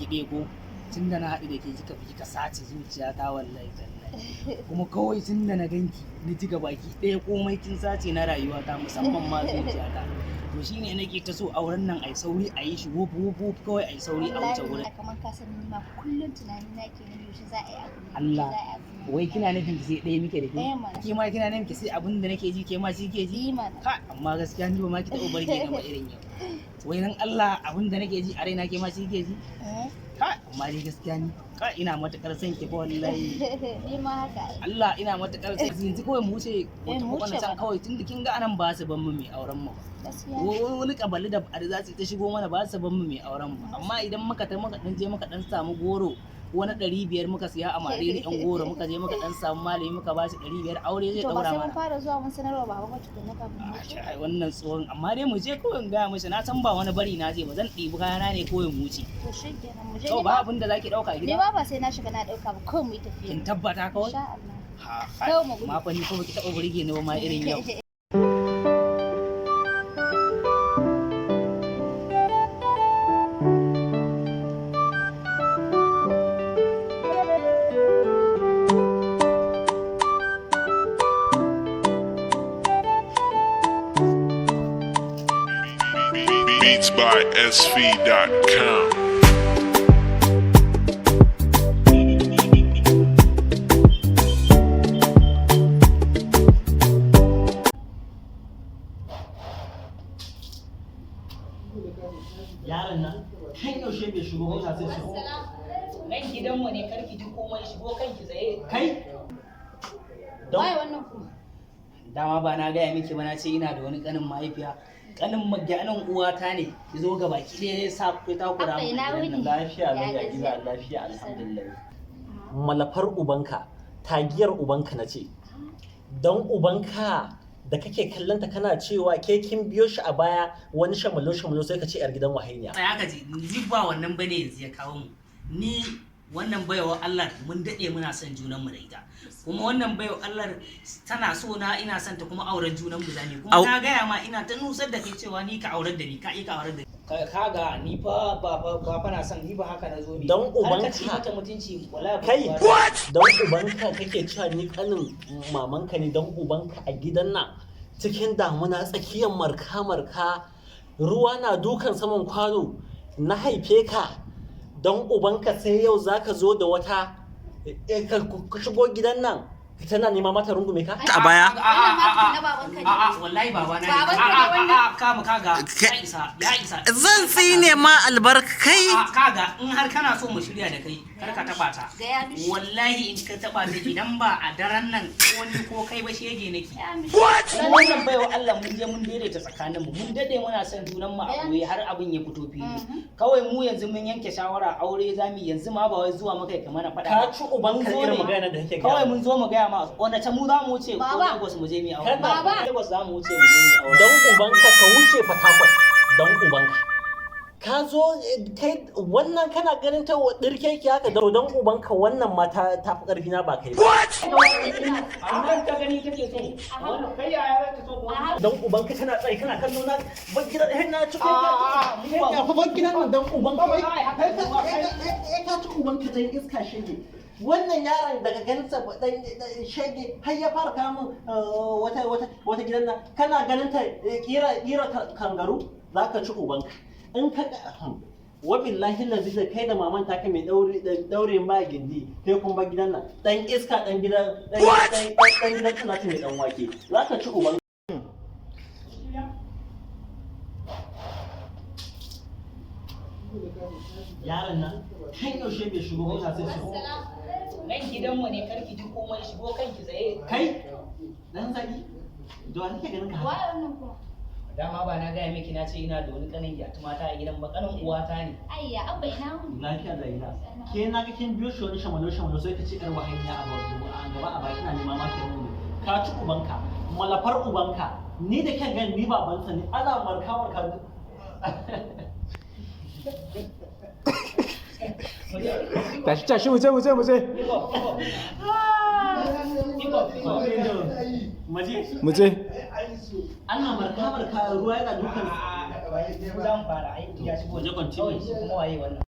baki ɗaya ko tun da na haɗu da ke kika sace zuciya ta wallahi tallahi kuma kawai tun da na ganki ni ji baki ɗaya komai kin sace na rayuwa ta musamman ma zuciya ta to shine nake ta so auren nan ai sauri a yi shi wuf kawai ai sauri a wuce wurin kamar ka san ni ma kullun tunani na ke nan yaushe za a yi abu Allah wai kina nufin ki sai ɗaya muke da ke ma kina nufin ki sai abin da nake ji ke ma shi ke ji ka amma gaskiya ni ba ma ki taɓa barge na ba irin yau wai nan Allah abin da nake ji a raina ke ma shi ke ji ka amma dai gaskiya ni ka ina matakar son ki fa wallahi ni ma haka Allah ina matakar son ki yanzu kawai mu wuce wata can kawai tunda kin ga anan ba su ban mu mai auren mu wani kabali da za su ta shigo mana ba su ban mu mai auren mu amma idan muka dan je muka dan samu goro wani 500 muka siya a mariri yan goro muka je muka dan samu malami muka ba shi 500 aure zai daura mana to ba sai mun fara zuwa mun sanarwa baba ba tukunna kafin mu ce ai wannan tsohon amma dai mu je kawai ga mishi na san ba wani bari na je ba zan ɗibi kayana ne kawai mu wuce to shikenan mu je to ba abin da zaki dauka gida ni ba sai na shiga na dauka ba kawai mu yi tafiya kin tabbata kawai insha Allah ha ma fa ni ko baki taba burge ni ba ma irin yau Beats by SV.com. Yaron nan kan yaushe bai shigo ba sai shigo. Nan gidanmu ne karki ji komai shigo kanki tsaye. Kai? Wai wannan kuma. Dama ba na gaya miki ba na ce ina da wani kanin mahaifiya. Kanin maganin uwata ne ki zo ga baki ɗaya ya sa ku ta kura mu. Lafiya lafiya gida lafiya alhamdulillah. Malafar ubanka, tagiyar ubanka na ce. Dan ubanka da kake kallonta kana cewa ke kin biyo shi a baya wani shamalo sai ka ce yar gidan wahainiya. Tsaya ka ji ni ba wannan bane yanzu ya kawo mu. Ni wannan baiwa Allah mun dade muna son junan mu da ita. Kuma wannan baiwa Allah tana so na ina son ta kuma auren junan mu zane. Kuma na gaya ma ina ta nusar da kai cewa ni ka aurar da ni ka aurar da ni. Kaga ni fa ba na son ni ba haka na zo ne. Dan ubanka ta mutunci wallahi kai dan ubanka kake cewa ni kanin mamanka ne dan ubanka a gidan nan cikin damuna tsakiyar marka ruwa na dukan saman kwano na haife ka dan ubanka sai yau zaka zo da wata ka shigo gidan nan tana nema mata rungume ka a baya wallahi baba na kama kaga ya isa zan tsine ma albarkai kaga in har kana so mu shirya da kai kar ka taba ta wallahi in ka taba ta idan ba a daren nan wani ko kai ba shege nake wannan baiwa Allah mun je mun daidaita tsakanin mu mun dade muna son junan mu a koyi har abin ya fito fili kawai mu yanzu mun yanke shawara aure zamu yanzu ma ba wai zuwa muka kamar na fada ka ci uban ka irin magana da kake kawai mun zo mu ga ma wanda ta mu za mu wuce ko Lagos mu je mu aure Lagos za mu wuce mu je mu aure dan ubanka ka wuce Fatakwal dan ubanka ka zo kai wannan kana ganin ta dirke ki haka dan ubanka wannan ma ta fi karfi na ba kai ba amma ka gani kake so wannan kai yaya ka so dan ubanka tana tsaye kana kallo na ban gida na ci kai ka fa ban gidan nan dan ubanka ka ci ubanka dan iska shege wannan yaron daga ganin sa dan shege har ya fara kamun wata gidan nan kana ganin ta kira kangaru zaka ci ubanka in ka wabillahi lazi da kai da maman ta kai mai daure ma gindi kai kun ba gidan nan dan iska dan gidan tana ta mai dan wake zaka ci ubanka yaron nan kan yaushe bai shigo ba sai shigo nan gidanmu ne karki ji komai shigo kanki tsaye kai dan saki da wani ke ganin ka dama ba na gaya miki na ce ina da wani kanin gyatu mata a gidan ba kanin uwata ne ayya abba ina mun lafiya da ina ke na ga kin biyo shi wani shamalo sai ka ce yar wahainiya a gaba a baki na nema ma ke mun ka ci ubanka malafar ubanka ni da kan gani ni babansa ne ana marka tashi mu je mu je ana marka ruwa yana dukan zan fara aiki ya shigo waje continue kuma waye wannan